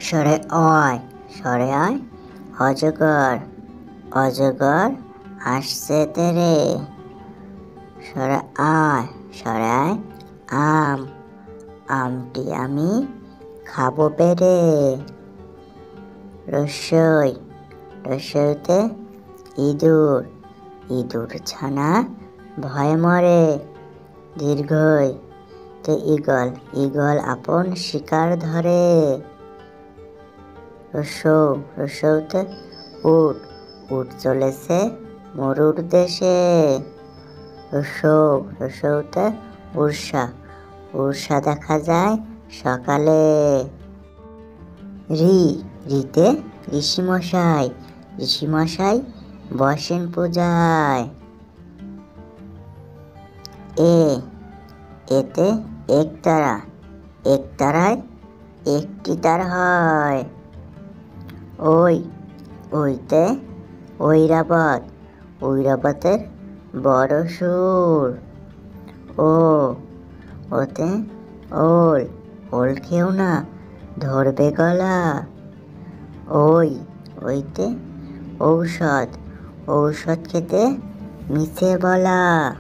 সরে অয়, সরে আয়, অজগর, অজগর আসছে তেরে। সরে আয়, সরে আয়, আম, আমটি আমি খাবো পেরে। রসই, রসইতে ইঁদুর, ইঁদুর ছানা ভয় মরে। দীর্ঘই তে ঈগল, ঈগল আপন শিকার ধরে। রসৌ, রসৌতে উট, উট চলেছে মরুর দেশে। রসৌ, রসৌতে উর্ষা, উর্ষা দেখা যায় সকালে। রি, রিতে ঋষিমশাই, ঋষিমশাই বসেন পূজায়। এ, এতে একতারা, একতারায় একটি তার হয়। ওই, ওইতে ঐরাবত, ঐরাবতের বড় সুর। ও, ওতে ওল, ওল খেও না ধরবে গলা। ওই, ওইতে ঔষধ, ঔষধ খেতে মিছে বলা।